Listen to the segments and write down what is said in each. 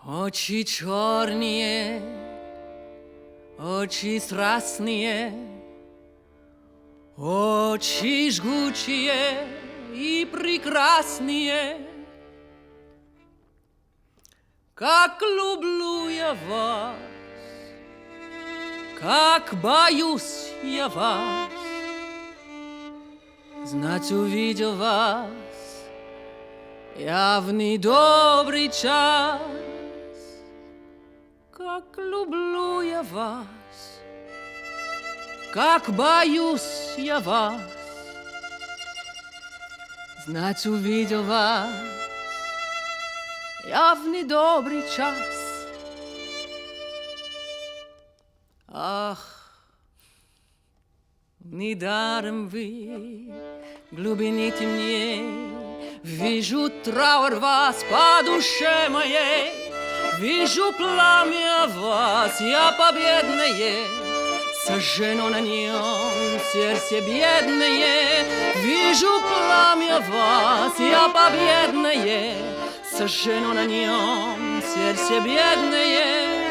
Очі чорні, очі страстні, очі жгучие и прекрасные. Как люблю я вас, как боюсь я вас. Знать, увидел вас я в недобрый час. Как люблю я вас, как боюсь я вас. Знать, увидел вас я в недобрый час. Ах, недаром вы в глубине темней. Вижу траур вас по душе моей. Вижу пламя вас, я победное, сожжено на нем сердце бедное. Вижу пламя вас, я победное, сожжено на нем сердце бедное.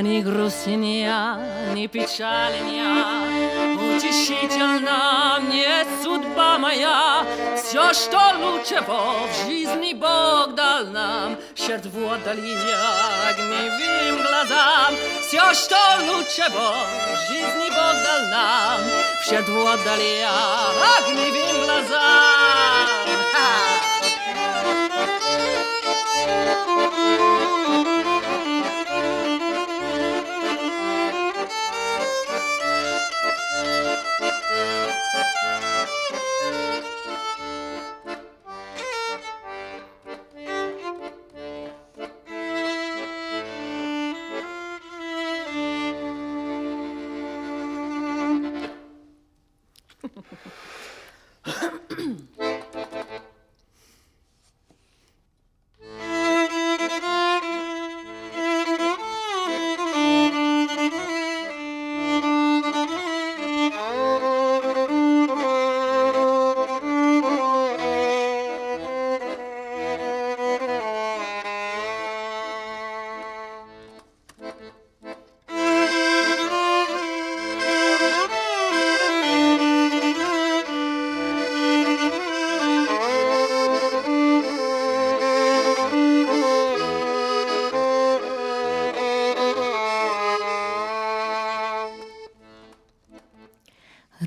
Ни грустня, ни печальня, утешительна мне судьба моя. Все, что лучшего в жизни Бог дал нам, жертву отдали огневым глазам. Все, что лучшего в жизни Бог дал нам, в жертву отдали огневым глазам.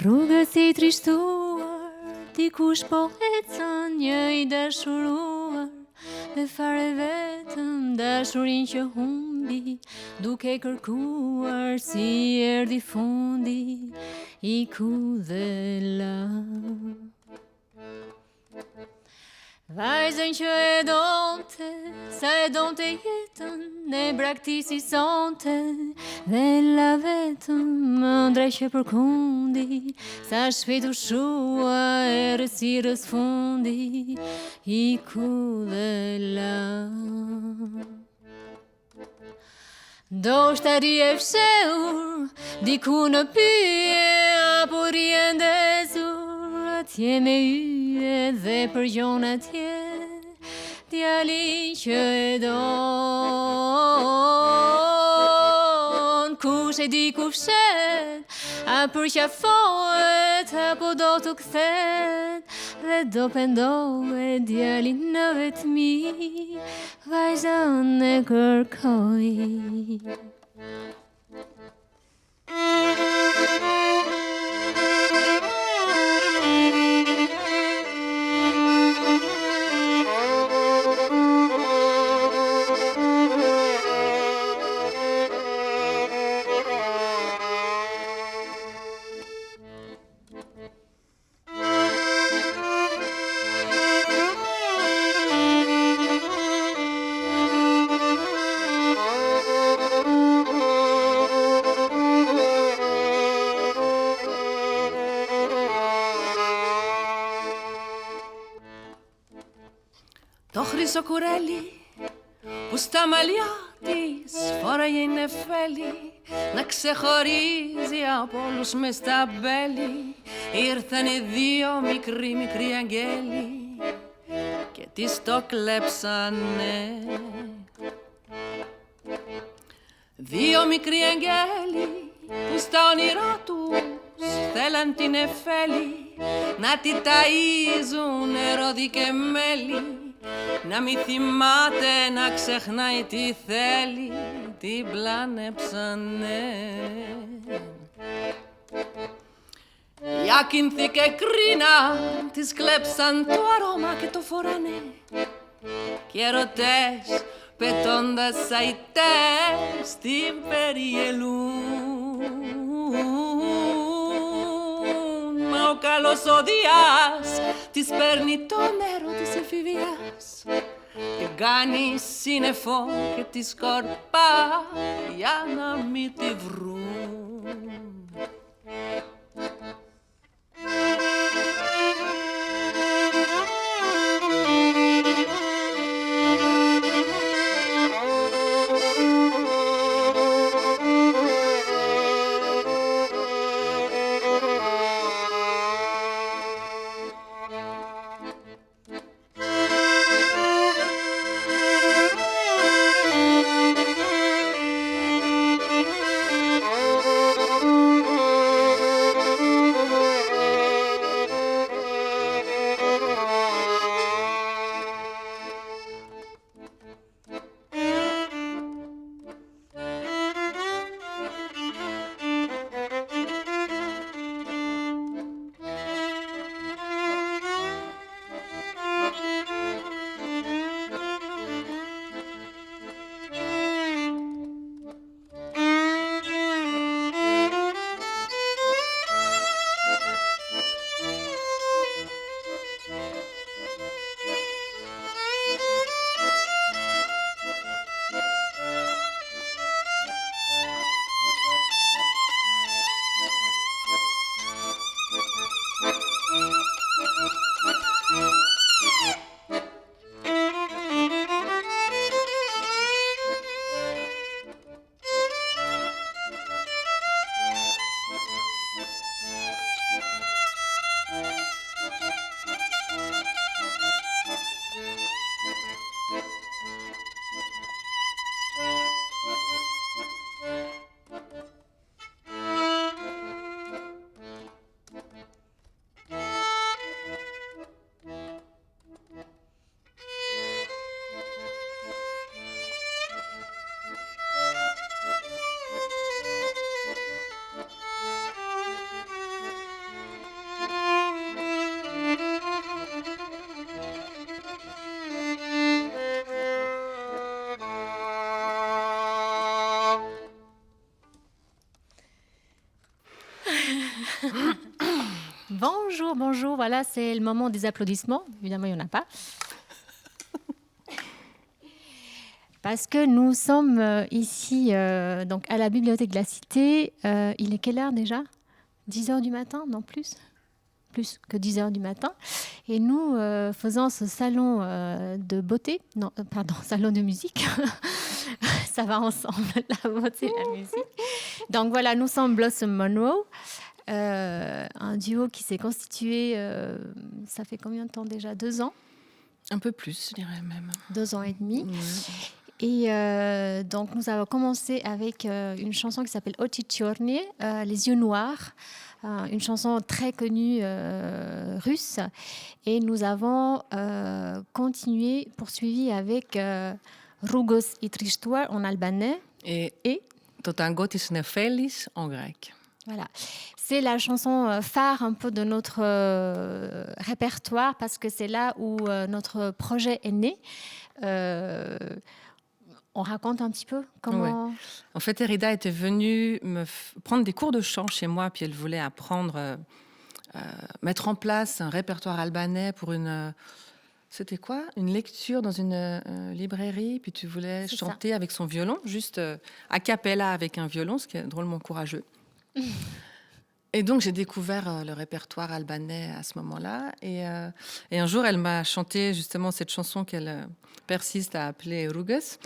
Rrugës I trishtuar, dikush po ecën një I dashuruar, dhe fare vetëm dashurin që humbi, duke kërkuar si erdhi fundi, I ku dhe la. Vajzën që e donte, sa e donte jetën, ne braktisi sonte, dhe la vetëm ëndra që përkundi, sa shpejt u shua e rësirës fundi, I ku dhe la. Do shta ri e fsheur, diku në pyje, apo ri e ndezur, atje me yje dhe për gjon atje, djalin që e don. Kush e di ku fshet, a përqafohet, apo do të kthet, dhe do pendohet djalin në vetmi, vajzën e kërkoj. όλης ο κουρέλι που στα μαλλιά της φόραγε νεφέλη να ξεχωρίζει από όλους μες στα μπέλη. Ήρθανε δύο μικροί αγγέλοι και της το κλέψανε. Δύο μικροί αγγέλοι που στα όνειρά τους θέλαν την εφέλη να τη ταΐζουν ρόδι και μέλι, να μη θυμάται, να ξεχνάει τι θέλει, την πλάνεψανε. Άκυνθη και κρίνα, της κλέψαν το αρώμα και το φοράνε και ερωτές πετώντας αητές την περιελούν. Μα ο καλός ο Δίας της παίρνει το νερό της εφηβείας, την κάνει σύννεφο και τη σκορπά για να μην τη βρουν. Bonjour, bonjour. Voilà, c'est le moment des applaudissements. Évidemment, il n'y en a pas. Parce que nous sommes ici donc à la Bibliothèque de la Cité. Il est quelle heure déjà ? 10 heures du matin ? Non, plus ? Plus que 10 heures du matin. Et nous faisons ce salon de beauté. Non, pardon, salon de musique. Ça va ensemble, la beauté et la musique. Donc voilà, nous sommes Blossom Monroe. Un duo qui s'est constitué, ça fait combien de temps déjà ? 2 ans ? Un peu plus, je dirais même. 2 ans et demi. Et donc, nous avons commencé avec une chanson qui s'appelle Oči čorne, Les yeux noirs, une chanson très connue russe. Et nous avons poursuivi avec Rougos i Tristor en albanais. Et Totangotis Nefelis en grec. Voilà. C'est la chanson phare un peu de notre répertoire parce que c'est là où notre projet est né. On raconte un petit peu comment... Ouais. En fait, Erida était venue prendre des cours de chant chez moi, puis elle voulait apprendre, mettre en place un répertoire albanais pour une... C'était quoi ? Une lecture dans une librairie, puis tu voulais chanter avec son violon, juste a cappella avec un violon, ce qui est drôlement courageux. Et donc, j'ai découvert le répertoire albanais à ce moment-là. Et un jour, elle m'a chanté justement cette chanson qu'elle persiste à appeler Rugas.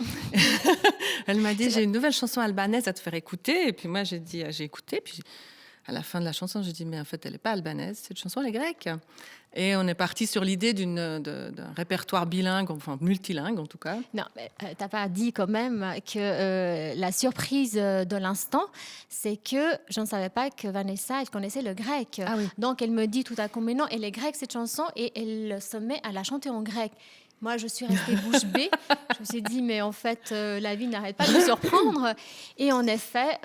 Elle m'a dit, j'ai une nouvelle chanson albanaise à te faire écouter. Et puis moi, j'ai dit, j'ai écouté. Puis à la fin de la chanson, j'ai dit, mais en fait, elle n'est pas albanaise, cette chanson, elle est grecque. Et on est parti sur l'idée d'un répertoire bilingue, enfin multilingue en tout cas. Non, mais t'as pas dit quand même que la surprise de l'instant, c'est que je ne savais pas que Vanessa, elle connaissait le grec. Ah oui. Donc elle me dit tout à coup, mais non, elle est grecque cette chanson, et elle se met à la chanter en grec. Moi, je suis restée bouche bée. Je me suis dit, mais en fait, la vie n'arrête pas de me surprendre. Et en effet,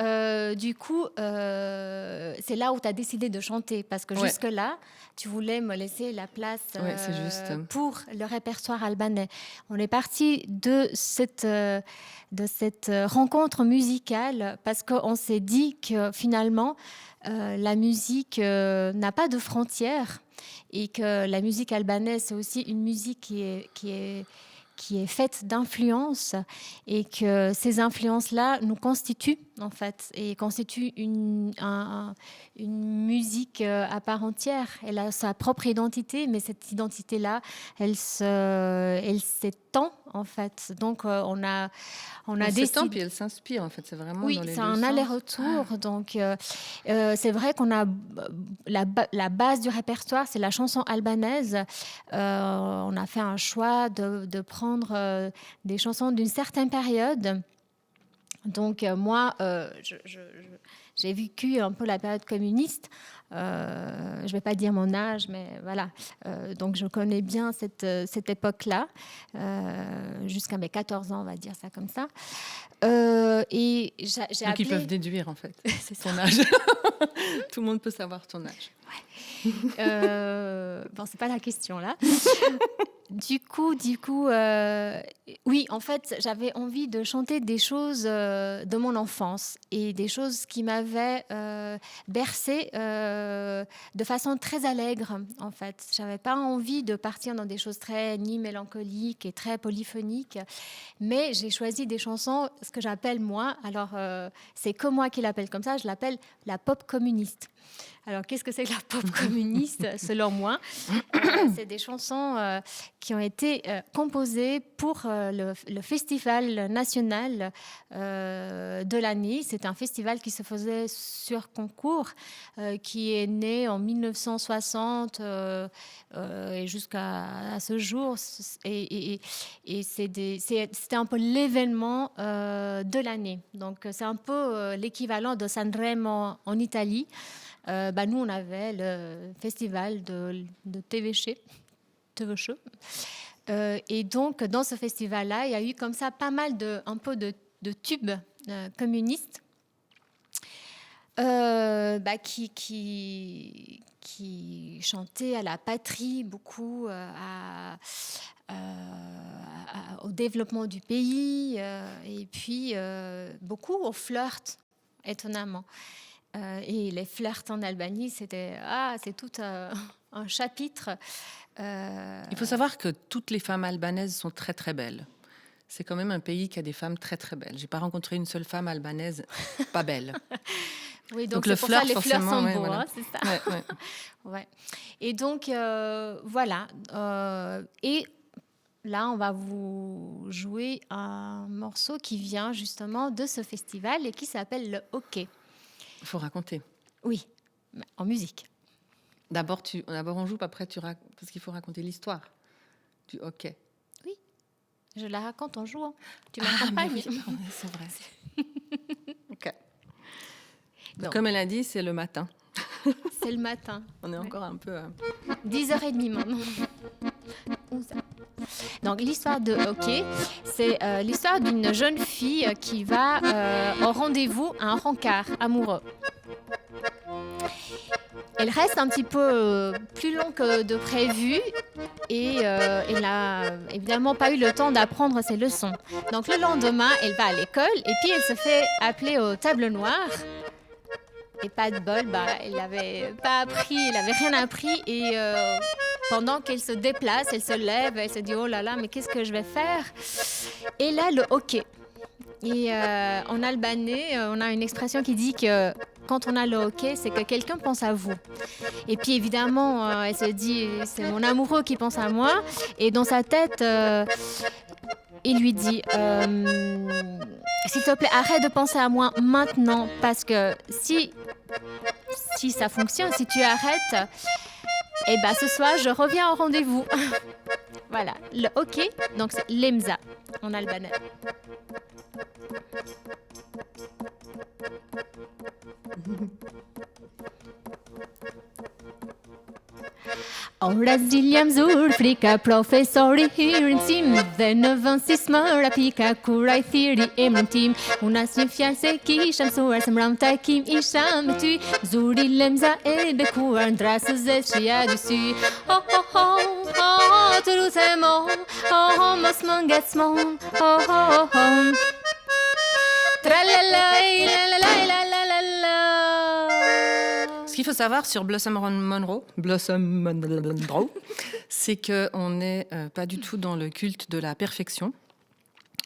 du coup, c'est là où tu as décidé de chanter. Parce que jusque-là, tu voulais me laisser la place c'est juste. pour le répertoire albanais. On est parti de cette rencontre musicale parce qu'on s'est dit que finalement, la musique n'a pas de frontières. Et que la musique albanaise, c'est aussi une musique qui est faite d'influences, et que ces influences-là nous constituent, en fait, et constituent une musique à part entière. Elle a sa propre identité, mais cette identité-là, elle s'étend, en fait. Donc, on a décidé... s'étend, puis elle s'inspire, en fait. C'est vraiment dans les deux sens. Oui, c'est un aller-retour. Donc, c'est vrai qu'on a la base du répertoire, c'est la chanson albanaise. On a fait un choix de prendre des chansons d'une certaine période. Donc, moi, j'ai vécu un peu la période communiste. Je ne vais pas dire mon âge, mais voilà. Donc, je connais bien cette époque-là, jusqu'à mes 14 ans, on va dire ça comme ça. Et j'ai donc, ils peuvent déduire, en fait, ton âge. Tout le monde peut savoir ton âge. Ouais. Bon, c'est pas la question, là. Du coup, oui, en fait, j'avais envie de chanter des choses de mon enfance et des choses qui m'avaient bercée de façon très allègre, en fait. J'avais pas envie de partir dans des choses très ni mélancoliques et très polyphoniques, mais j'ai choisi des chansons, ce que j'appelle moi, alors c'est que moi qui l'appelle comme ça, je l'appelle la pop communiste. Alors, qu'est-ce que c'est que la pop communiste, selon moi? C'est des chansons qui ont été composées pour le Festival national de l'année. C'est un festival qui se faisait sur concours, qui est né en 1960 et jusqu'à ce jour. Et c'était un peu l'événement de l'année. Donc, c'est un peu l'équivalent de Sanremo en Italie. Nous, on avait le festival de TVC. Et donc, dans ce festival-là, il y a eu comme ça pas mal de tubes communistes qui chantaient à la patrie, beaucoup au développement du pays, et puis beaucoup au flirt, étonnamment. Et les flirts en Albanie, c'est tout un chapitre. Il faut savoir que toutes les femmes albanaises sont très très belles. C'est quand même un pays qui a des femmes très très belles. J'ai pas rencontré une seule femme albanaise pas belle. Oui, donc c'est pour ça les fleurs sont beaux, voilà. C'est ça. Ouais. Ouais. Et donc voilà. Et là, on va vous jouer un morceau qui vient justement de ce festival et qui s'appelle le hockey. Il faut raconter. Oui, en musique. D'abord on joue, puis après parce qu'il faut raconter l'histoire du hockey. Oui, je la raconte en jouant. Tu m'accompagnes. Oui, c'est vrai. Ok. Donc, comme elle a dit, c'est le matin. C'est le matin. On est encore un peu... 10h30 maintenant. Donc l'histoire de hockey, c'est l'histoire d'une jeune fille qui va au rendez-vous à un rencard amoureux. Elle reste un petit peu plus long que de prévu et elle n'a évidemment pas eu le temps d'apprendre ses leçons. Donc le lendemain, elle va à l'école et puis elle se fait appeler aux tables noires. Et pas de bol, elle n'avait pas appris, elle n'avait rien appris. Et pendant qu'elle se déplace, elle se lève, elle se dit « Oh là là, mais qu'est-ce que je vais faire ?» Et là, le hockey. Et en albanais, on a une expression qui dit que quand on a le hockey, c'est que quelqu'un pense à vous. Et puis évidemment, elle se dit, c'est mon amoureux qui pense à moi. Et dans sa tête, il lui dit, s'il te plaît, arrête de penser à moi maintenant, parce que si ça fonctionne, si tu arrêtes, eh ben ce soir, je reviens au rendez-vous. Voilà, le hockey, donc c'est lemza en albanais. Ora ziljem zur, frika profesori hyrin tim dhe në vend si smëra pika kur ai thiri emrin tim. Unë asnjë fjalë se kisha mësuar, se mram takim isha me ty. Zuri lemza e bekuar, ndrasës e shia dy sy. Oh, oh, oh, oh, të lutem, oh, oh, oh, mos më ngacmo, oh, oh, oh. Tralalay, la la la la la la la. Ce qu'il faut savoir sur Blossom Monroe, c'est qu'on n'est pas du tout dans le culte de la perfection.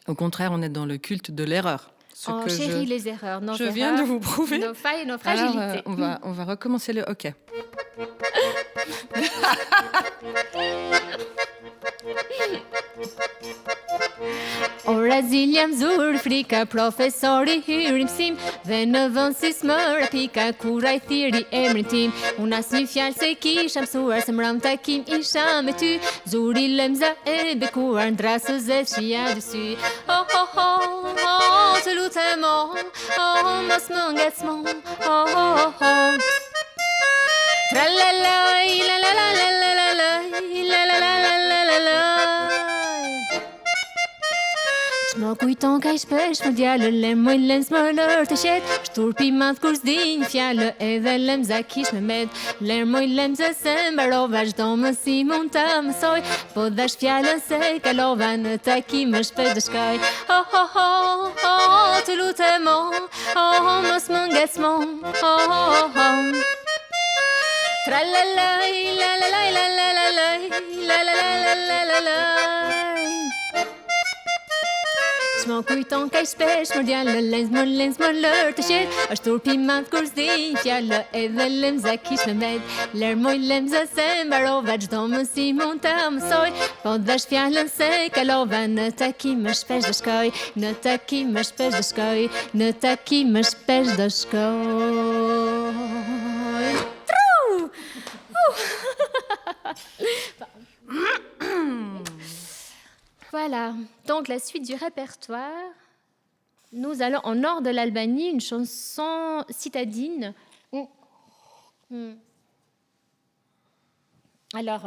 Au contraire, on est dans le culte de l'erreur. On chérit les erreurs, nos je erreurs, viens de vous prouver. Nos failles et nos fragilités. Alors, on va recommencer le hockey. Ora ziljem zur, frika profesori hyrim sim dhe në vend si smëra pika kur ai thiri emrin tim. Unë asnjë fjalë se kisha mësuar, se mram takim isha me ty. Zuri lemza e bekuar, ndrasës e shia dy sy. Oh, oh, oh, oh, të lutem, oh, oh, mos më ngacmo, oh, oh, oh. Tralalay, la la la la la la la, la la la la la la la. Më kujton ka i shpesh më djallë, lem moj lens më lër të qet. Shturpi madh kur s'di një fjallë, edhe lemza kish me med. Ler moj lemza se mbarova, çdo më si mund ta mësoj. Po dhash fjallën se kalova, në takim më shpesh do shkoj. Oh, oh, oh, oh, të lutem, oh, oh, mos më ngacmo, oh, oh, oh. Tralalay, la la la la la la la, la la la la la la. Më kujton ka i shpesh më djallë, lens më lër të qet. Është turpi madh kur s'di një fjallë, edhe lemza kish me med. Ler moj lemza se mbarova, çdo më si mund ta mësoj. Po dhash fjallën se kalova, në takim më shpesh do shkoj. Në takim më shpesh do shkoj. Në takim më shpesh do shkoj. Tru! Voilà, donc la suite du répertoire. Nous allons au nord de l'Albanie, une chanson citadine. Alors,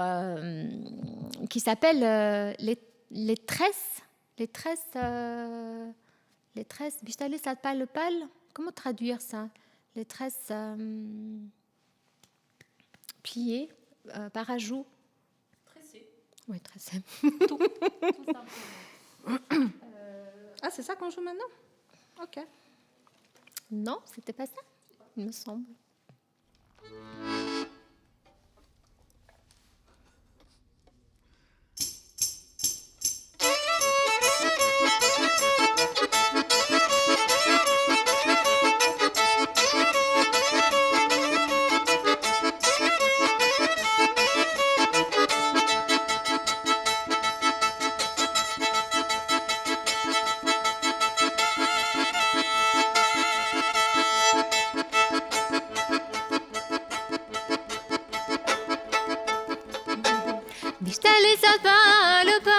qui s'appelle les tresses. Les tresses. Les tresses. Bistale Satpal Pal. Comment traduire ça? Les tresses pliées par ajout. Oui, très simple. Tout simplement. Ah, c'est ça qu'on joue maintenant? Ok. Non, c'était pas ça, il me semble. Bistale Satpal Pal.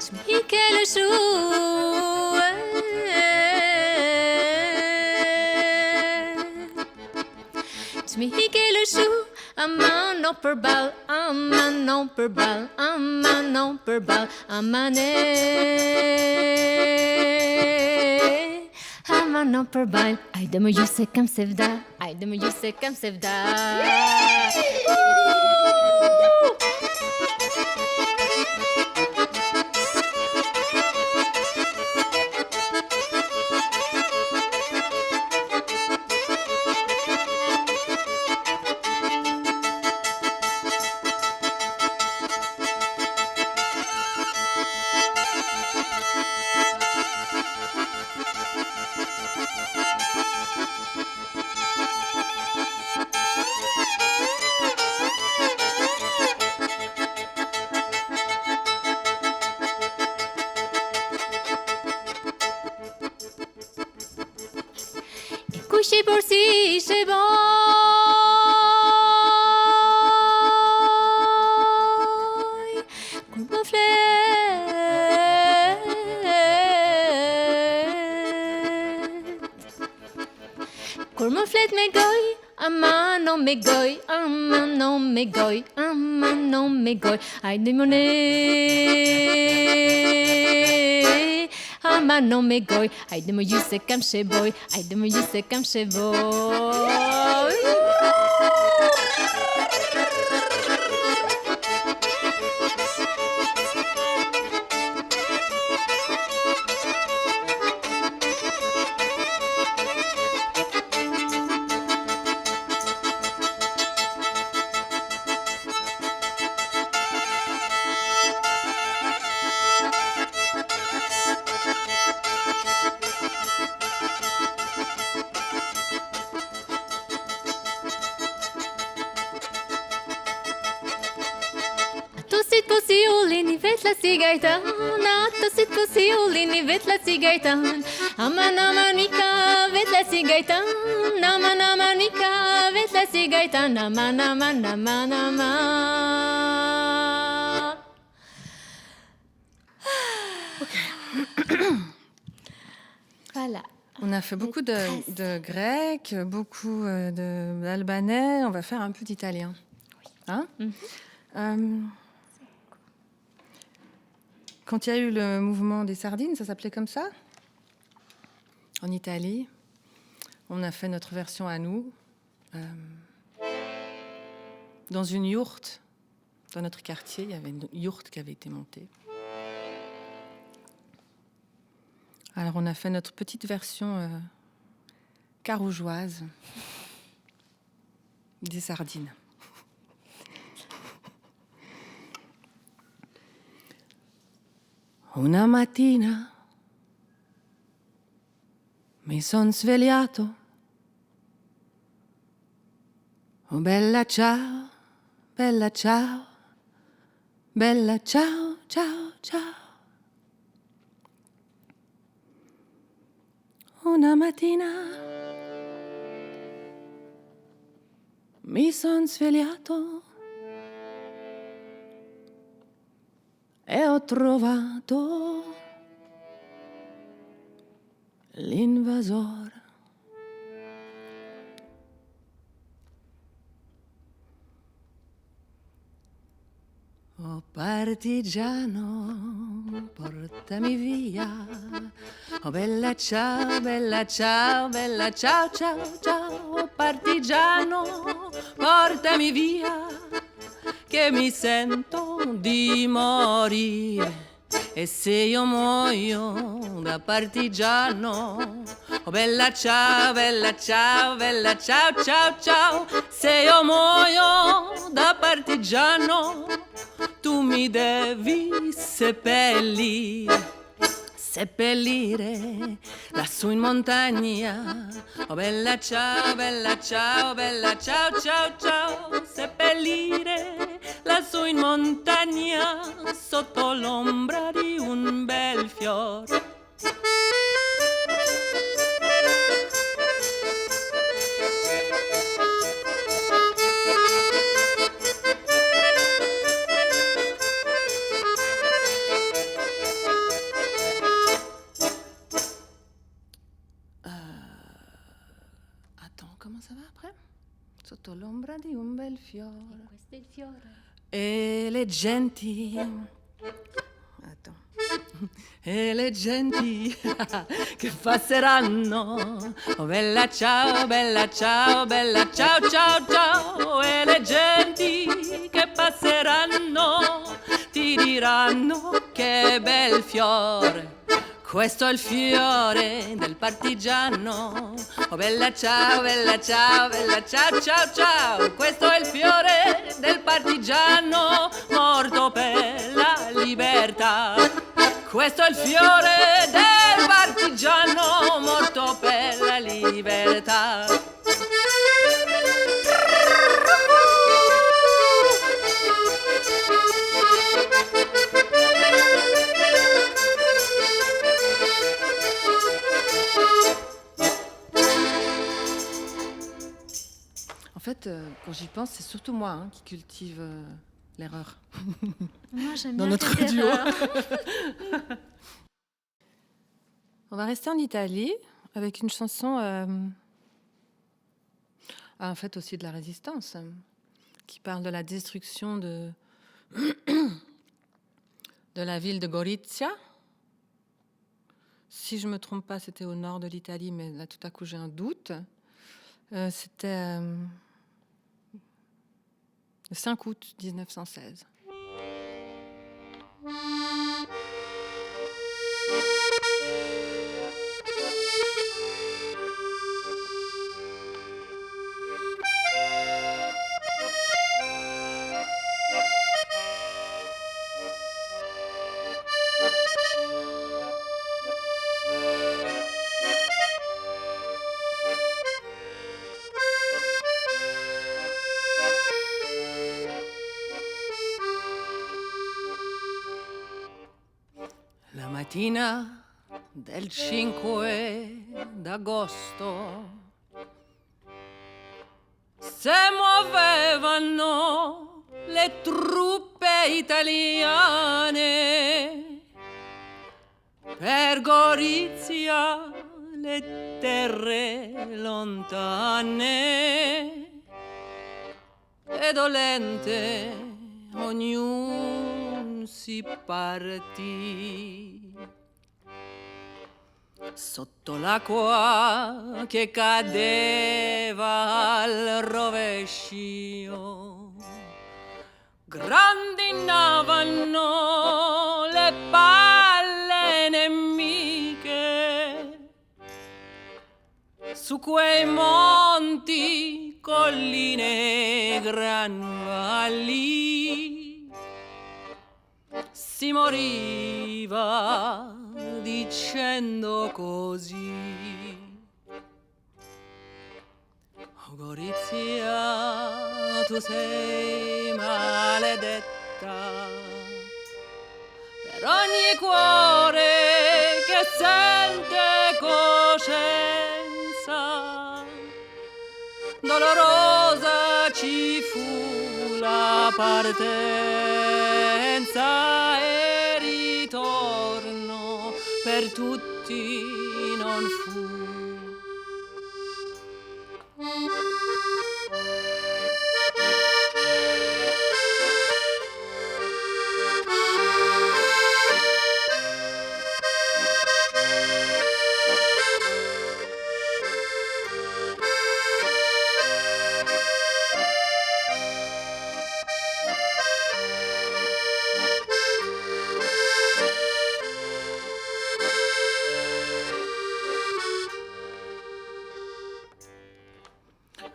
Smike le chou. Smike le chou. Amano per bal, amano per bal, amano per bal, amane. Amano per bal, ajde më ju se kam sevda, ajde më ju se kam sevda. Couché pour si c'est bon. Cornflake me goy, a mano me goy, a mano me goy, a mano me goy. Ai de monnaie, a mano me goy. Ai de mo yuse kam chez boy, ai de mo yuse kam chez boy. Tosit posiulini vet la cigaitana, tosit posiulini vet la cigaitana. Aman amanica vet la cigaitana, aman amanica vet la cigaitana, aman aman aman aman. Voilà. On a fait beaucoup de grec, beaucoup d'albanais. On va faire un peu d'italien. Hein? Quand il y a eu le mouvement des sardines, ça s'appelait comme ça, en Italie, on a fait notre version à nous, dans une yourte. Dans notre quartier, il y avait une yourte qui avait été montée. Alors on a fait notre petite version carougeoise des sardines. Una mattina mi son svegliato. Oh bella ciao, bella ciao, bella ciao, ciao, ciao. Una mattina mi son svegliato e ho trovato l'invasore. Oh partigiano, portami via. Oh bella ciao, bella ciao, bella ciao, ciao, ciao. Oh partigiano, portami via, che mi sento di morire. E se io muoio da partigiano, oh bella ciao, bella ciao, bella ciao, ciao, ciao. Se io muoio da partigiano, tu mi devi seppellire lassù in montagna. Oh bella ciao, bella ciao, bella ciao, ciao, ciao. Seppellire lassù in montagna sotto l'ombra di un bel fiore. Comment ça va après? Sotto l'ombra di un bel fiore. Questo è il fiore. E le genti. Attends. E le genti che passeranno. Oh bella ciao, bella ciao, bella ciao, ciao, ciao. E le genti che passeranno ti diranno che bel fiore. Questo è il fiore del partigiano. Oh bella ciao, bella ciao, bella ciao, ciao, ciao. Questo è il fiore del partigiano morto per la libertà. Questo è il fiore del partigiano morto per la libertà. En fait, quand j'y pense, c'est surtout moi qui cultive l'erreur. Moi, j'aime Dans bien notre cette duo. erreur. On va rester en Italie avec une chanson, en fait aussi de la résistance, qui parle de la destruction de la ville de Gorizia. Si je ne me trompe pas, c'était au nord de l'Italie, mais là tout à coup j'ai un doute. C'était le 5 août 1916. La mattina del 5 d'agosto se muovevano le truppe italiane per Gorizia, le terre lontane, e dolente ognuno si partì. Sotto l'acqua che cadeva al rovescio, grandinavano le palle nemiche su quei monti, colline, gran valli. Si moriva dicendo così: oh Gorizia, tu sei maledetta per ogni cuore che sente coscienza. Dolorosa ci fu la partenza e ritorno per tutti non fu.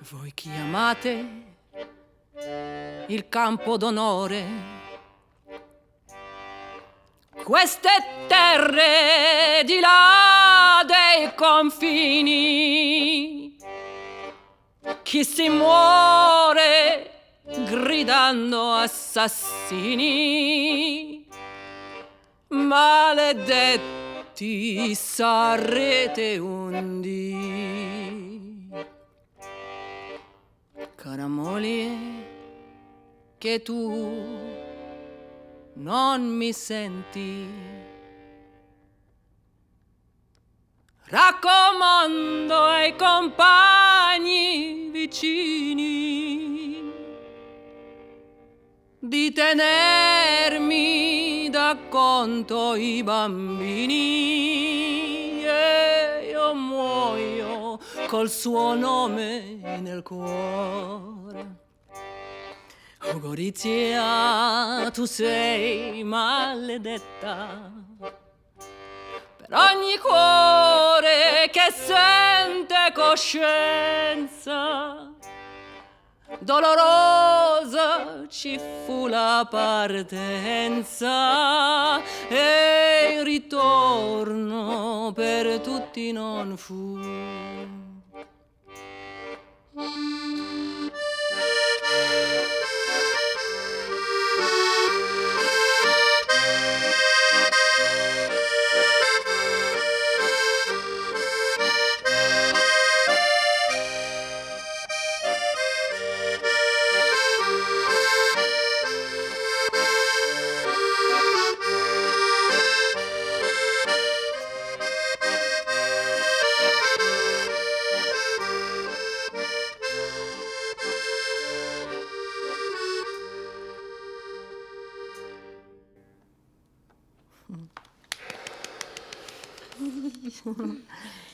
Voi chi amate il campo d'onore, queste terre di là dei confini, chi si muore gridando assassini, maledetti sarete un dì. Cara moglie, che tu non mi senti, raccomando ai compagni vicini di tenermi da conto i bambini, e io muoio col suo nome nel cuore. Oh Gorizia, tu sei maledetta per ogni cuore che sente coscienza. Dolorosa ci fu la partenza e il ritorno per tutti non fu.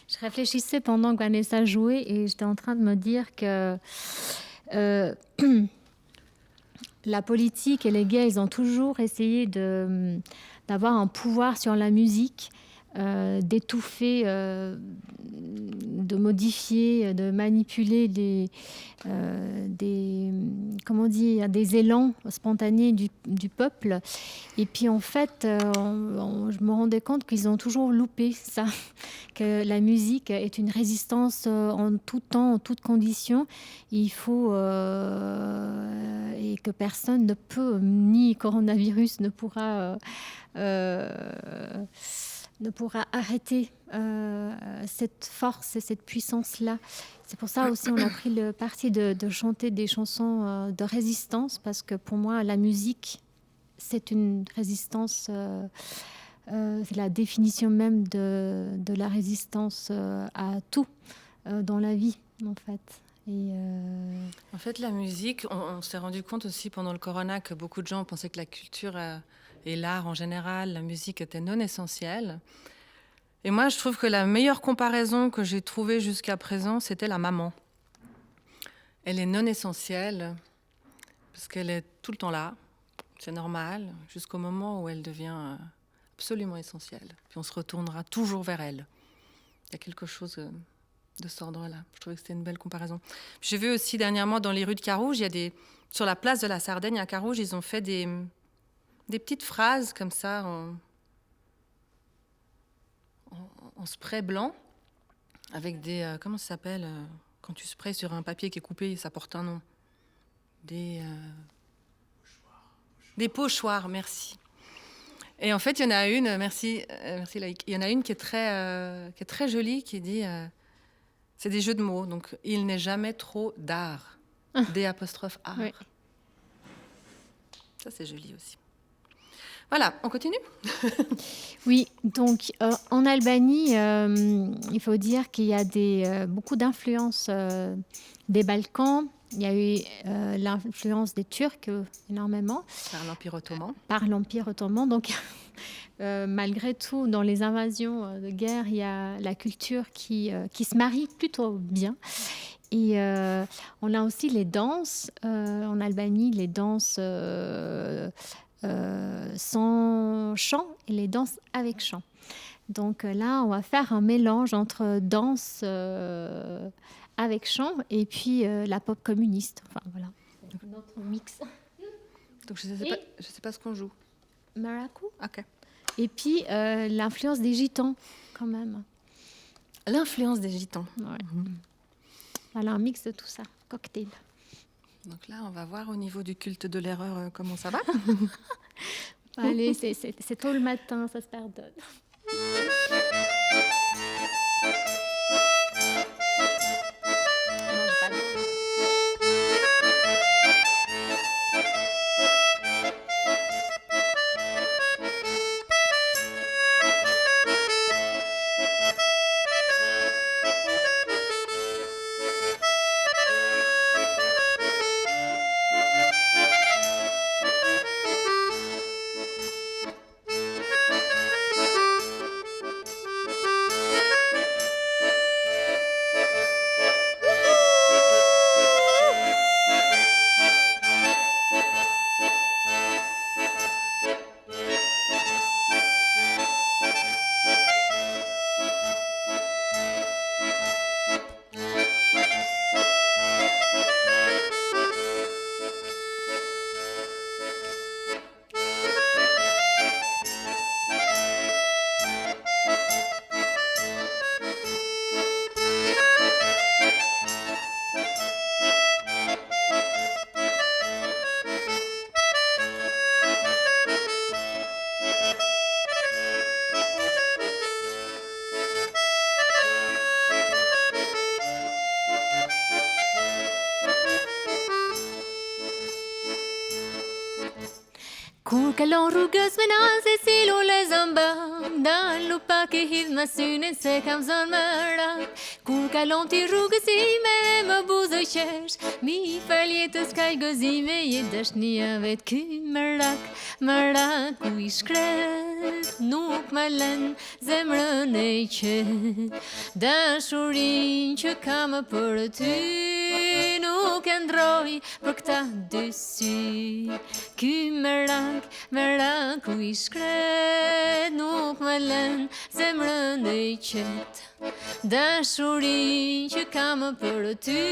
Je réfléchissais pendant que Vanessa jouait et j'étais en train de me dire que euh, la politique et les gays, ils ont toujours essayé d'avoir un pouvoir sur la musique, d'étouffer, de modifier, de manipuler comment dire, des élans spontanés du peuple. Et puis en fait, je me rendais compte qu'ils ont toujours loupé ça, que la musique est une résistance en tout temps, en toutes conditions. Il faut et que personne ne peut, ni coronavirus ne pourra arrêter cette force et cette puissance-là. C'est pour ça aussi on a pris le parti de chanter des chansons de résistance, parce que pour moi, la musique, c'est une résistance, c'est la définition même de la résistance à tout dans la vie, en fait. En fait, la musique, on s'est rendu compte aussi pendant le corona que beaucoup de gens pensaient que la culture et l'art en général, la musique était non essentielle. Et moi, je trouve que la meilleure comparaison que j'ai trouvée jusqu'à présent, c'était la maman. Elle est non essentielle parce qu'elle est tout le temps là, c'est normal, jusqu'au moment où elle devient absolument essentielle. Puis on se retournera toujours vers elle. Il y a quelque chose de cet ordre-là. Je trouvais que c'était une belle comparaison. J'ai vu aussi dernièrement dans les rues de Carouge, sur la place de la Sardaigne à Carouge, ils ont fait des petites phrases comme ça en spray blanc avec des comment ça s'appelle quand tu sprays sur un papier qui est coupé, ça porte un nom. Des pochoirs, merci. Et en fait, il y en a une, merci Laïc. Il y en a une qui est très jolie, qui dit c'est des jeux de mots, donc il n'est jamais trop d'art. D''art. Oui. Ça, c'est joli aussi. Voilà, on continue. Oui, donc en Albanie, il faut dire qu'il y a beaucoup d'influences des Balkans. Il y a eu l'influence des Turcs énormément. Par l'Empire ottoman. Par l'Empire ottoman. Donc, malgré tout, dans les invasions de guerre, il y a la culture qui se marie plutôt bien. Et on a aussi les danses. En Albanie, les danses sans chant et les danses avec chant. Donc là, on va faire un mélange entre danse avec chant et puis la pop communiste. Enfin, voilà. Donc, notre mix. Donc je sais pas ce qu'on joue. Maracou. Ok. Et puis l'influence des gitans, quand même. L'influence des gitans. Ouais. Voilà, un mix de tout ça. Cocktail. Donc là, on va voir au niveau du culte de l'erreur comment ça va. Allez, c'est tôt le matin, ça se pardonne. Non, j'ai pas le droit. Kukalon rugas menas e silo les ambang Dan lupa ke hid masunin se kam zon mërak Kukalon ti rrugësime më buzë qesh Mi faljetës kaj gëzime je dashnia vet ky mërak Mërak ku I shkret nuk më lën zemrën e qet Dashurin që kam për ty nuk e ndroj për këta dy sy Ky mërak, mërak ku I shkret nuk më lën zemrën e qet Dashurin që kam për ty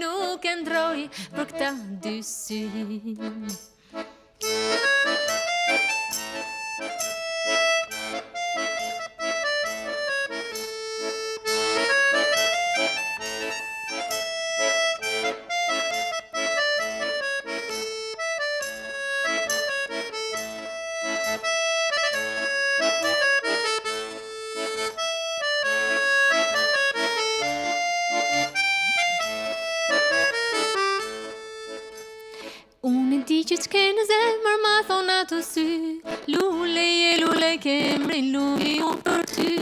nuk e ndroj për këta dy sy Ti që t'ke në zemër ma thon ato sy Lule je lule kemrin luj unë për ty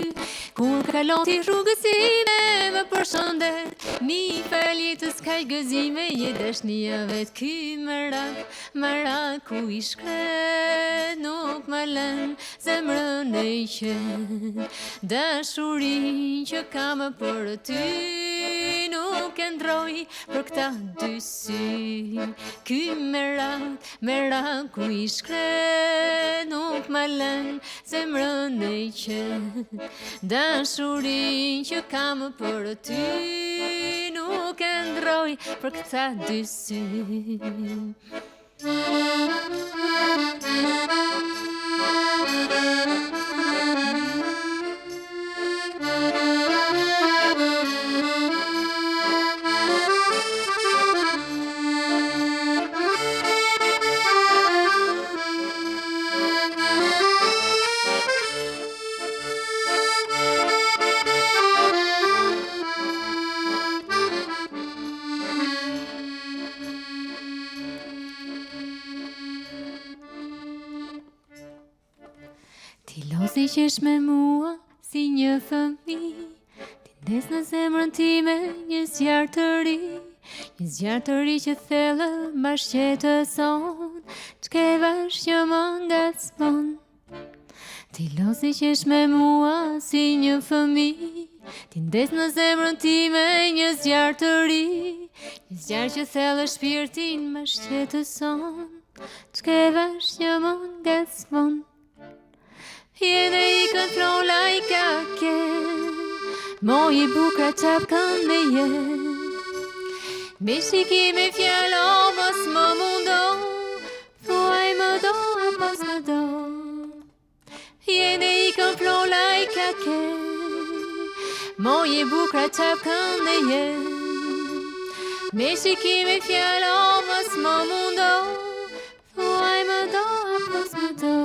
Kur kalon ti rrugësime më përshëndet Mi faljetës kaj gëzime je dashnia vet ky mërak Mërak ku I shkret nuk më lën zemrën e qet Dashurin që kam për ty nuk e ndroj për këta dy sy Ky mërak, mërak ku I shkret nuk më lën zemrën e qet Dashurin që kam për ty nuk e ndroj për këta dy sy Ti lozi qesh me mua si një fëmi Ti ndes në zemrën time një zjarë të ri Një zjarë të ri që thellë bashkë qetëson Ç'ke vash që më ngacmon Ti lozi qesh me mua si një fëmi Ti ndes në zemrën time një zjarë të ri Një zjarë që thellë shpirtin bashkë qetëson Ç'ke vash që më ngacmon Jede I kanë flon lajka ke Moj I bukra qap kanë me jet Me shikime fjallë mos më mundo Thuaj më do apo s'më do Jede I kanë flon lajka ke Moj I bukra qap kanë me jet Me shikime fjallë mos më mundo Thuaj më do apo s'më do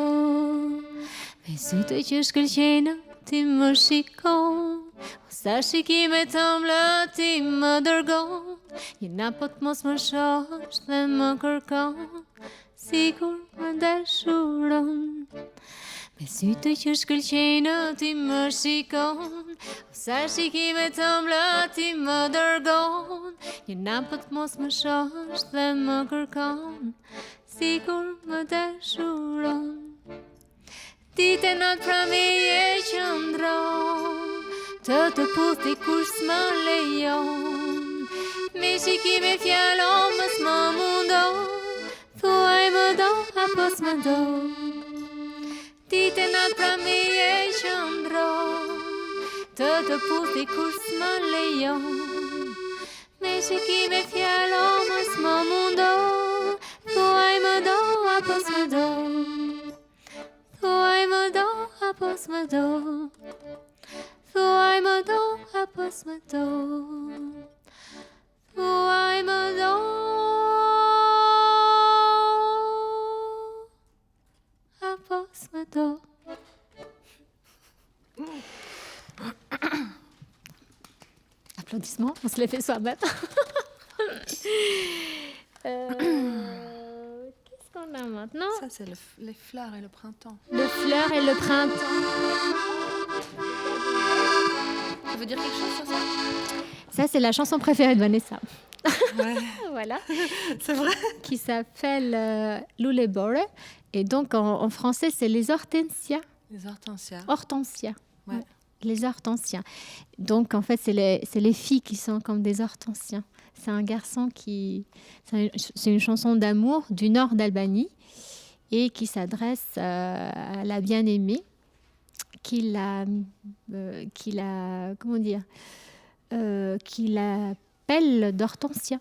Me sytë që shkëlqenë ti më shikon O sa shikime të mlë ti më dërgon Një napot mos më shosh dhe më kërkon Sigur më dashuron Me sytë që shkëlqenë ti më shikon O sa shikime të mlë ti më dërgon Një napot mos më shosh dhe më kërkon Sigur më dashuron Dite natë pra me je qëndron Të puthi kur s'më lejon Me shikime fjallon mës më mundon Thuaj më do apo s'më do Dite natë pra me je qëndron Të puthi kur s'më lejon Me shikime fjallon mës më mundon Thuaj më do apo s'më do Thuaj më do apo s'më do Thuaj më do apo s'më do Thuaj më do apo s'më do Applaudissements, on se les fait soi-même. Qu'est-ce qu'on a maintenant? maintenant, Ça, c'est les fleurs et le printemps. le fleur et le printemps. Tu veux dire quelque chose sur ça? Ça, c'est la chanson préférée de Vanessa. Ouais, Voilà. c'est vrai. Qui s'appelle Lullebore. Et donc, en français, c'est les hortensias. Les hortensias. Hortensias. Ouais. Les hortensias. Donc, en fait, c'est les filles qui sont comme des hortensias. C'est un garçon qui... C'est une chanson d'amour du nord d'Albanie et qui s'adresse à la bien-aimée qui comment dire, qui l'appelle d'Hortensia.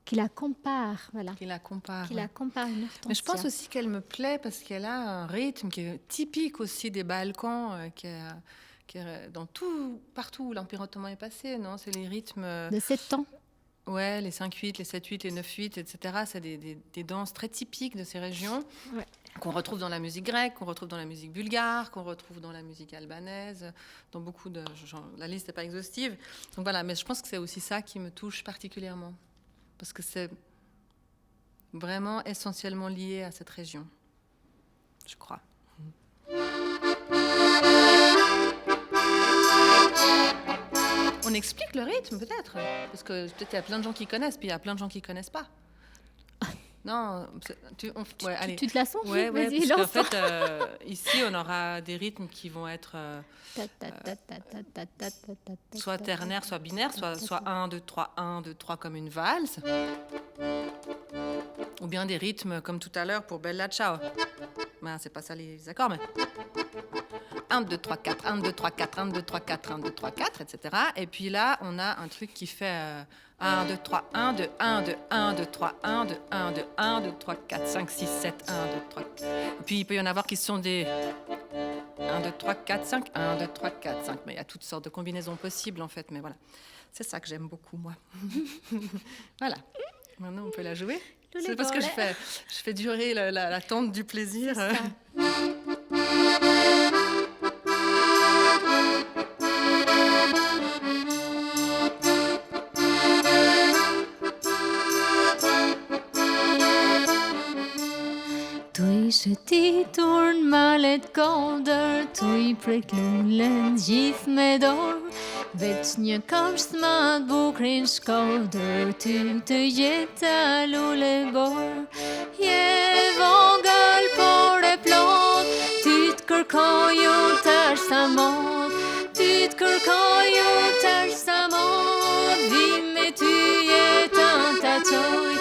Qui la compare, voilà. Qui la compare. Qui la compare à une hortensia. Mais je pense aussi qu'elle me plaît parce qu'elle a un rythme qui est typique aussi des Balkans, qui est dans partout où l'Empire ottoman est passé, non? C'est les rythmes... De 7 ans. Ouais, les 5-8, les 7-8, les 9-8, etc. C'est des danses très typiques de ces régions, Ouais. qu'on retrouve dans la musique grecque, qu'on retrouve dans la musique bulgare, qu'on retrouve dans la musique albanaise, dans beaucoup de... la liste n'est pas exhaustive. Donc voilà, mais je pense que c'est aussi ça qui me touche particulièrement. Parce que c'est vraiment essentiellement lié à cette région, je crois. On explique le rythme, peut-être. Parce que peut-être il y a plein de gens qui connaissent, puis il y a plein de gens qui ne connaissent pas. Non, allez. Tu te la sens? Ouais, Vas-y, parce lance. qu'en fait, ici, on aura des rythmes qui vont être soit ternaires, soit binaires, soit 1, 2, 3, 1, 2, 3 comme une valse. Ou bien des rythmes comme tout à l'heure pour Bella Ciao. Ben, c'est pas ça les accords, mais... 1, 2, 3, 4, 1, 2, 3, 4, 1, 2, 3, 4, 1, 2, 3, 4, etc. Et puis là, on a un truc qui fait 1, 2, 3, 1, 2, 1, 2, 1, 2, 3, 1, 2, 1, 2, 1, 2, 3, 4, 5, 6, 7, 1, 2, 3. Et puis il peut y en avoir qui sont des 1, 2, 3, 4, 5, 1, 2, 3, 4, 5. Mais il y a toutes sortes de combinaisons possibles, en fait. Mais voilà, c'est ça que j'aime beaucoup, moi. Voilà. Maintenant, on peut la jouer. C'est parce que je fais durer l'attente du plaisir. Tui turnmalet goder, tui prek lullen gjithë me dorë, veç një kamsh më të bukrin shkoder, ty të jeta lule borë. Je vogël por e plot, ty të kërkoj unë tash sa mod, ty të kërkoj unë tash sa mod, vi me ty jetën ta qoj,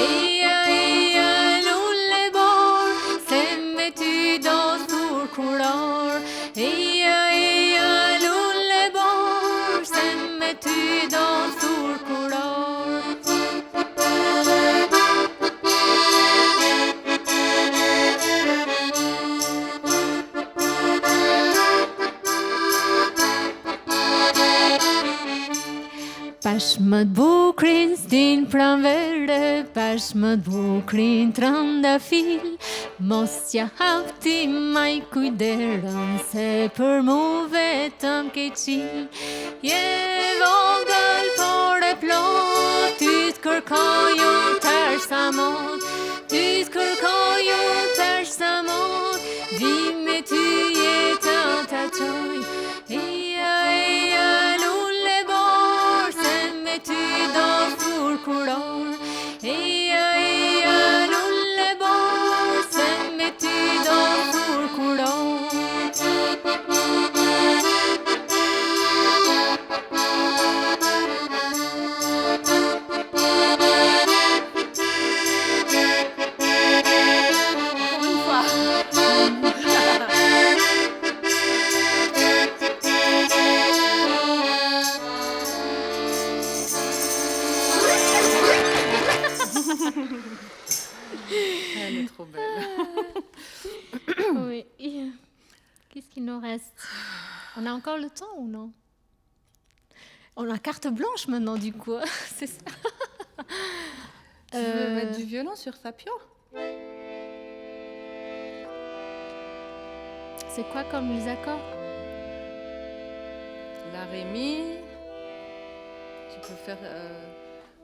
eja lule borë, se me ty do thur kuror, eja lule borë, se me ty do thur kuror. Pash më të bukrin s'din pranvere, pash më të bukrin trandafil, mos t'ja hapti maj kujderën, se për mu vetëm ke qil. Je vogël por e plot, ty t'kërkoj unë tash sa mod, ty t'kërkoj unë tash sa mod, vi me ty jetën ta qoj, eja lule borë, se me ty do thur kuror, eja lule borë, se me ty do thur kuror. Elle est trop belle. Oui. Qu'est-ce qu'il nous reste? On a encore le temps ou non? On a carte blanche maintenant du coup, c'est ça. Tu veux mettre du violon sur Sapio? C'est quoi comme les accords? La, ré, mi. tu peux faire...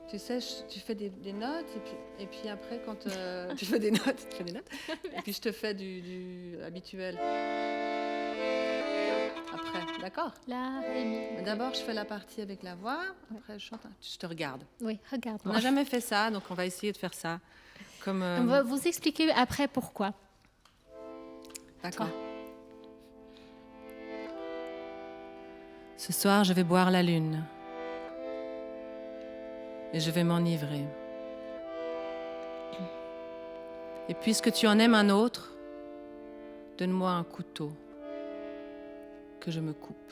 tu sais, tu fais des notes et puis après, quand tu fais des notes, et puis je te fais du habituel. Après, d'accord? La, ré, mi. Mais d'abord, je fais la partie avec la voix, après je chante, je te regarde. Oui, On regarde-moi. n'a jamais fait ça, donc on va essayer de faire ça. Comme, On va vous expliquer après pourquoi. D'accord. Ce soir, je vais boire la lune. Et je vais m'enivrer. Et puisque tu en aimes un autre, donne-moi un couteau que je me coupe.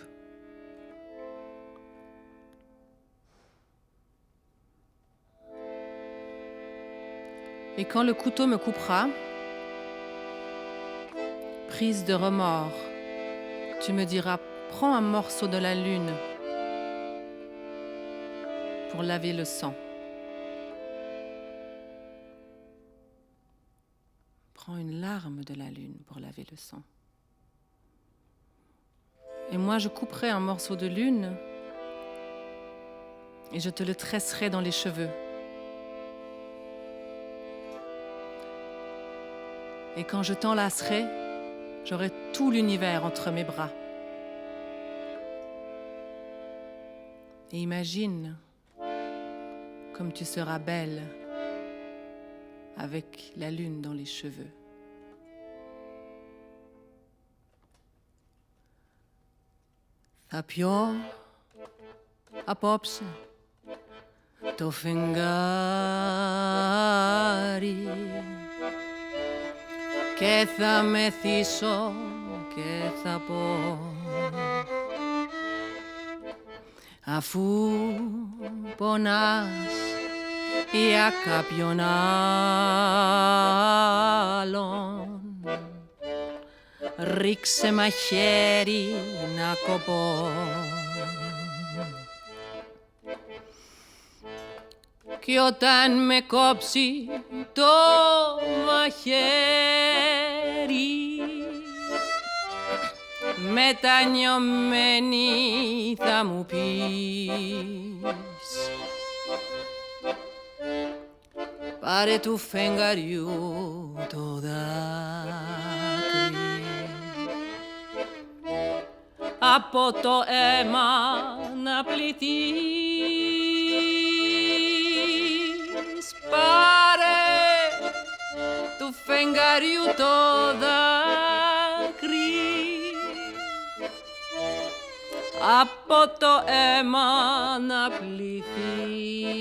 Et quand le couteau me coupera, prise de remords, tu me diras, prends un morceau de la lune pour laver le sang. Prends une larme de la lune pour laver le sang. Et moi, je couperai un morceau de lune et je te le tresserai dans les cheveux. Et quand je t'enlacerai, j'aurai tout l'univers entre mes bras. Et imagine comme tu seras belle avec la lune dans les cheveux. Θα πιω απόψε το φεγγάρι και θα μεθύσω και θα πω αφού πονάς για κάποιον άλλον ρίξε μαχαίρι να κοπώ κι όταν με κόψει το μαχαίρι μετανιωμένη θα μου πεις πάρε του φεγγαριού το δάκρυ από το αίμα να πληθείς πάρε του φεγγαριού το δάκρυ από το αίμα να πληθείς.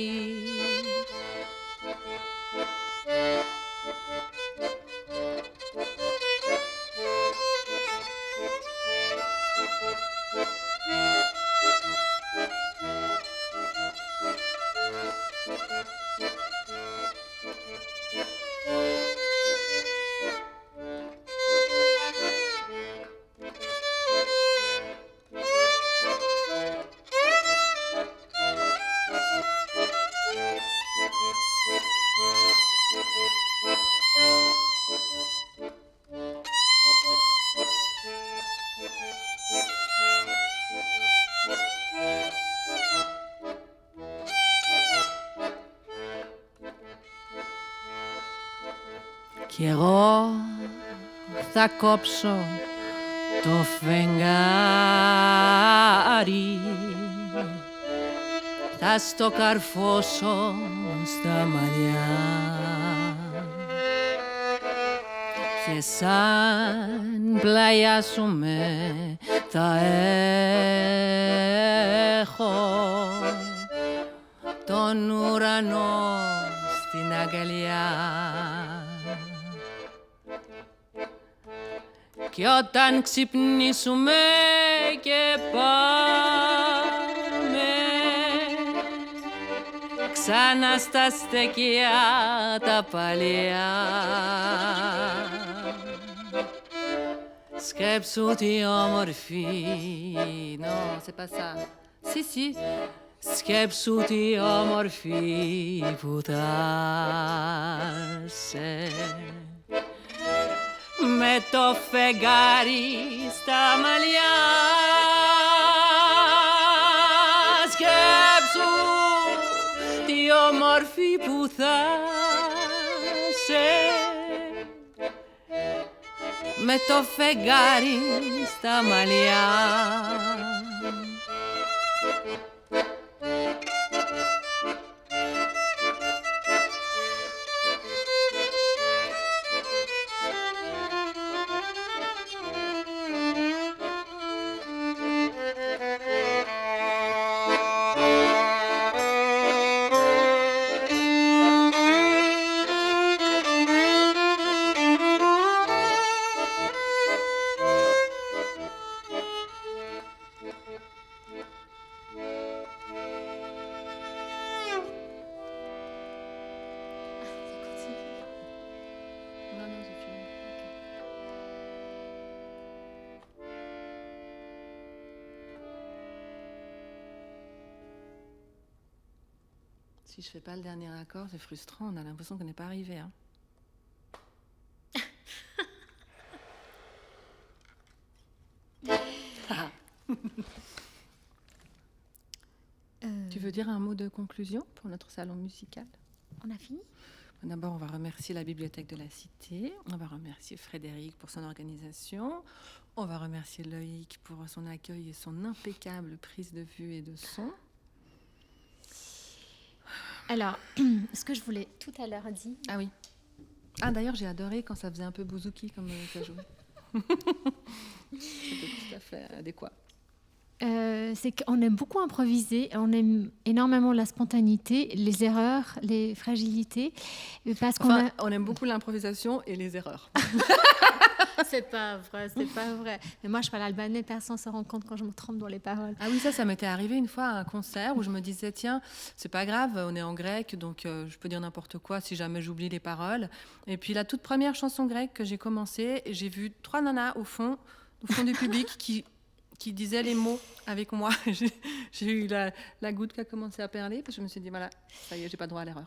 Κι εγώ θα κόψω το φεγγάρι, θα στο καρφώσω στα μαλλιά και σαν πλαϊάσουμε θα έχω τον ουρανό στην αγκαλιά. Κι όταν ξυπνήσουμε και πάμε ξανά στα στεκιά τα παλιά, σκέψου τι όμορφη, non, c'est pas ça, si, si, σκέψου τι όμορφη που θα είσαι με το φεγγάρι στα μαλλιά, σκέψου me t'ho fegari sta malia. Non, non, j'ai fini. Si je fais pas le dernier accord, c'est frustrant. On a l'impression qu'on n'est pas arrivé. Hein. Tu veux dire un mot de conclusion pour notre salon musical? On a fini? D'abord, on va remercier la Bibliothèque de la Cité. On va remercier Frédéric pour son organisation. On va remercier Loïc pour son accueil et son impeccable prise de vue et de son. Alors, ce que je voulais tout à l'heure dire... Ah oui. Ah d'ailleurs, j'ai adoré quand ça faisait un peu bouzouki comme cajou. C'était tout à fait adéquat. C'est qu'on aime beaucoup improviser, on aime énormément la spontanéité, les erreurs, les fragilités, parce on aime beaucoup l'improvisation et les erreurs. C'est pas vrai. Mais moi, je parle albanais, personne ne se rend compte quand je me trompe dans les paroles. Ah oui, ça m'était arrivé une fois à un concert où je me disais, tiens, c'est pas grave, on est en grec, donc je peux dire n'importe quoi si jamais j'oublie les paroles. Et puis la toute première chanson grecque que j'ai commencée, j'ai vu 3 nanas au fond du public qui disaient les mots avec moi. J'ai eu la goutte qui a commencé à perler, parce que je me suis dit, voilà, ça y est, j'ai pas droit à l'erreur.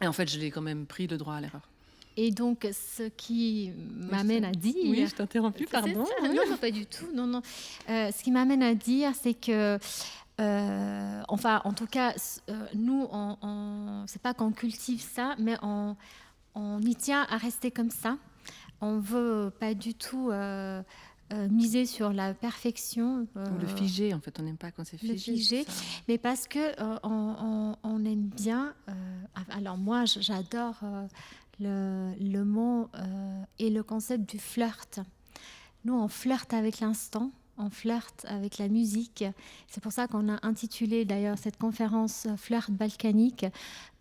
Et en fait, je l'ai quand même pris le droit à l'erreur. Et donc, ce qui m'amène à dire... Oui, je t'ai interrompu, pardon. Non, pas du tout. Non. Ce qui m'amène à dire, c'est que... enfin, en tout cas, nous, c'est pas qu'on cultive ça, mais on y tient à rester comme ça. On veut pas du tout... miser sur la perfection. Ou le figé, en fait, on n'aime pas quand c'est figé. Le figé, mais parce que on aime bien. Alors moi, j'adore le mot et le concept du flirt. Nous, on flirte avec l'instant, on flirte avec la musique. C'est pour ça qu'on a intitulé d'ailleurs cette conférence Flirt balkanique,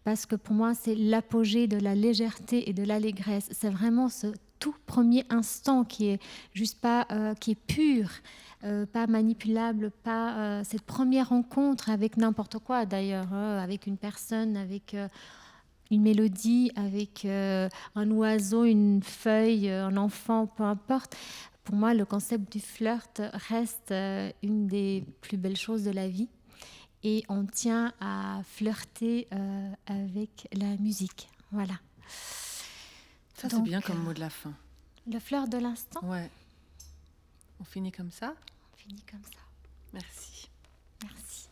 parce que pour moi, c'est l'apogée de la légèreté et de l'allégresse. C'est vraiment ce tout premier instant qui est juste pas, qui est pur, pas manipulable, pas cette première rencontre avec n'importe quoi d'ailleurs, avec une personne, avec une mélodie, avec un oiseau, une feuille, un enfant, peu importe. Pour moi, le concept du flirt reste une des plus belles choses de la vie. Et on tient à flirter avec la musique. Voilà. Ça, c'est bien comme mot de la fin. Le flirt de l'instant. Ouais. On finit comme ça? On finit comme ça. Merci. Merci.